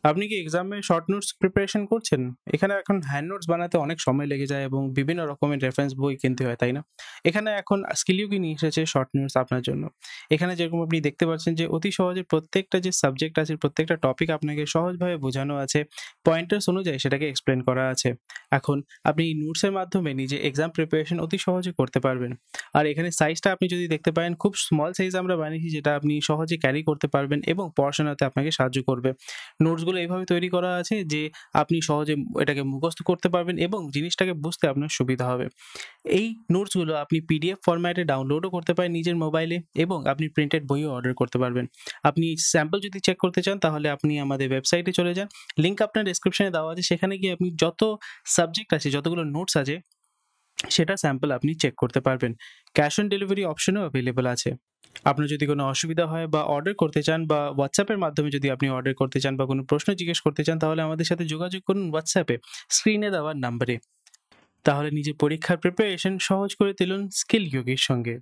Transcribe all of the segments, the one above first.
আপনি কি এক্সামে শর্ট নোটস প্রিপারেশন করছেন? এখানে এখন হ্যান্ড নোটস বানাতে অনেক সময় লেগে যায় এবং বিভিন্ন রকমের রেফারেন্স বই কিনতে হয়, তাই না? এখানে এখন স্কিলিউকি নিয়ে এসেছে শর্ট নোটস আপনার জন্য। এখানে যেরকম আপনি দেখতে পাচ্ছেন যে অতি সহজে প্রত্যেকটা যে সাবজেক্ট আছে, প্রত্যেকটা টপিক আপনাকে সহজভাবে বোঝানো আছে। পয়েন্টার্স অনুযায়ী সেটাকে এক্সপ্লেইন করা আছে। এখন আপনি নোটসের মাধ্যমে নিজে এক্সাম প্রিপারেশন অতি সহজে করতে পারবেন। আর এখানে সাইজটা আপনি যদি দেখতে পারেন খুব স্মল সাইজ আমরা বানিয়েছি যেটা আপনি সহজে ক্যারি করতে পারবেন এবং পড়াশোনাতে আপনাকে সাহায্য করবে। নোটসগুলো এভাবে তৈরি করা আছে যে আপনি সহজে এটাকে মুখস্থ করতে পারবেন এবং জিনিসটাকে বুঝতে আপনার সুবিধা হবে। এই নোটসগুলো আপনি পিডিএফ ফরম্যাটে ডাউনলোডও করতে পারেন নিজের মোবাইলে এবং আপনি প্রিন্টেড বইও অর্ডার করতে পারবেন। আপনি স্যাম্পল যদি চেক করতে চান তাহলে আপনি আমাদের ওয়েবসাইটে চলে যান। লিংক আপনার ডেসক্রিপশনে দেওয়া আছে। সেখানে গিয়ে আপনি যত সাবজেক্ট আছে, যতগুলো নোটস আছে সেটা স্যাম্পল আপনি চেক করতে পারবেন। ক্যাশ অন ডেলিভারি অপশনও এভেইলেবল আছে। আপনার যদি কোনো অসুবিধা হয় বা অর্ডার করতে চান বা WhatsApp এর মাধ্যমে যদি আপনি অর্ডার করতে চান বা কোনো প্রশ্ন জিজ্ঞেস করতে চান তাহলে আমাদের সাথে যোগাযোগ করুন WhatsApp এ স্ক্রিনে দেওয়া নাম্বারে। তাহলে নিজের পরীক্ষার প্রিপারেশন সহজ করে তুলুন স্কিল ইয়োগির সঙ্গে।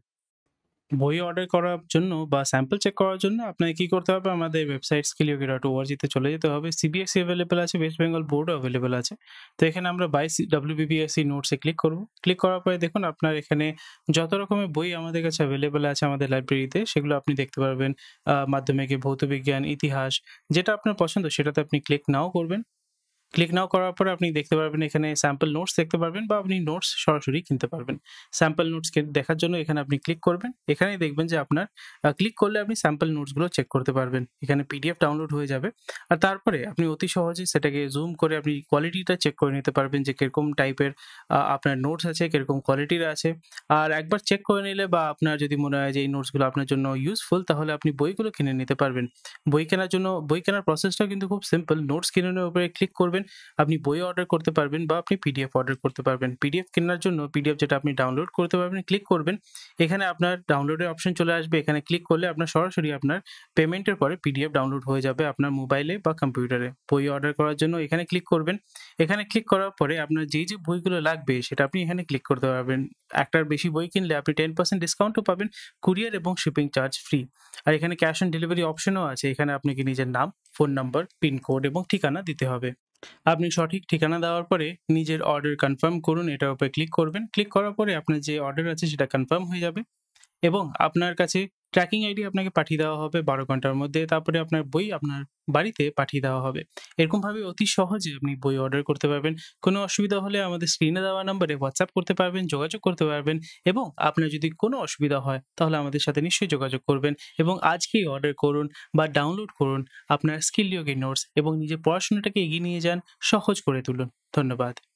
বই অর্ডার করার জন্য বা স্যাম্পল চেক করার জন্য আপনাকে কি করতে হবে? আমাদের ওয়েবসাইট skillyogi.org তে চলে যেতে হবে। সিবিএসই এভেইলেবল আছে, ওয়েস্ট বেঙ্গল বোর্ডও এভেইলেবল আছে। তো এখানে আমরা বাই WBPSC নোটস এ ক্লিক করব। ক্লিক করার পরে দেখুন আপনার এখানে যত রকমের বই আমাদের কাছে এভেইলেবল আছে আমাদের লাইব্রেরিতে সেগুলো আপনি দেখতে পারবেন। মাধ্যমিকে ভৌতবিজ্ঞান, ইতিহাস যেটা আপনার পছন্দ সেটাতে আপনি ক্লিক নাও করবেন। ক্লিক নাও করার পরে আপনি দেখতে পারবেন এখানে স্যাম্পল নোটস দেখতে পারবেন বা আপনি নোটস সরাসরি কিনতে পারবেন। স্যাম্পল নোটস দেখার জন্য এখানে আপনি ক্লিক করবেন। এখানেই দেখবেন যে আপনার ক্লিক করলে আপনি স্যাম্পল নোটসগুলো চেক করতে পারবেন। এখানে পিডিএফ ডাউনলোড হয়ে যাবে। আর তারপরে আপনি অতি সহজেই সেটাকে জুম করে আপনি কোয়ালিটিটা চেক করে নিতে পারবেন যে কিরকম টাইপের আপনার নোটস আছে, কিরকম কোয়ালিটির আছে। আর একবার চেক করে নিলে বা আপনার যদি মনে হয় যে এই নোটসগুলো আপনার জন্য ইউজফুল তাহলে আপনি বইগুলো কিনে নিতে পারবেন। বই কেনার প্রসেসটাও কিন্তু খুব সিম্পল। নোটস কিনানোর উপরে ক্লিক করবেন। আপনি বই অর্ডার করতে পারবেন বা আপনি পিডিএফ অর্ডার করতে পারবেন। পিডিএফ কেনার জন্য পিডিএফ যেটা আপনি ডাউনলোড করতে পারবেন, ক্লিক করবেন। এখানে আপনার ডাউনলোডের অপশন চলে আসবে। এখানে ক্লিক করলে আপনার সরাসরি আপনার পেমেন্টের পরে পিডিএফ ডাউনলোড হয়ে যাবে আপনার মোবাইলে বা কম্পিউটারে। বই অর্ডার করার জন্য এখানে ক্লিক করবেন। এখানে ক্লিক করার পরে আপনার যে বইগুলো লাগবে সেটা আপনি এখানে ক্লিক করতে পারবেন। একটার বেশি বই কিনলে আপনি 10% ডিসকাউন্টও পাবেন। কুরিয়ার এবং শিপিং চার্জ ফ্রি। আর এখানে ক্যাশ অন ডেলিভারি অপশনও আছে। এখানে আপনাকে নিজের নাম, ফোন নাম্বার, পিনকোড এবং ঠিকানা দিতে হবে। আপনি সঠিক ঠিকানা দেওয়ার পরে নিজের অর্ডার কনফার্ম করুন, এটার উপরে ক্লিক করবেন। ক্লিক করার পরে আপনার যে অর্ডার আছে সেটা কনফার্ম হয়ে যাবে এবং আপনার কাছে ট্র্যাকিং আইডি আপনাকে পাঠিয়ে দেওয়া হবে ১২ ঘন্টার মধ্যে। তারপরে আপনার বই আপনার বাড়িতে পাঠিয়ে দেওয়া হবে। এরকমভাবে অতি সহজে আপনি বই অর্ডার করতে পারবেন। কোনো অসুবিধা হলে আমাদের স্ক্রিনে দেওয়া নাম্বারে WhatsApp করতে পারবেন, যোগাযোগ করতে পারবেন এবং আপনার যদি কোনো অসুবিধা হয় তাহলে আমাদের সাথে নিশ্চয়ই যোগাযোগ করবেন এবং আজকেই অর্ডার করুন বা ডাউনলোড করুন আপনার স্কিল ইয়োগি নোটস এবং নিজের পড়াশোনাটাকে এগিয়ে নিয়ে যান, সহজ করে তুলুন। ধন্যবাদ।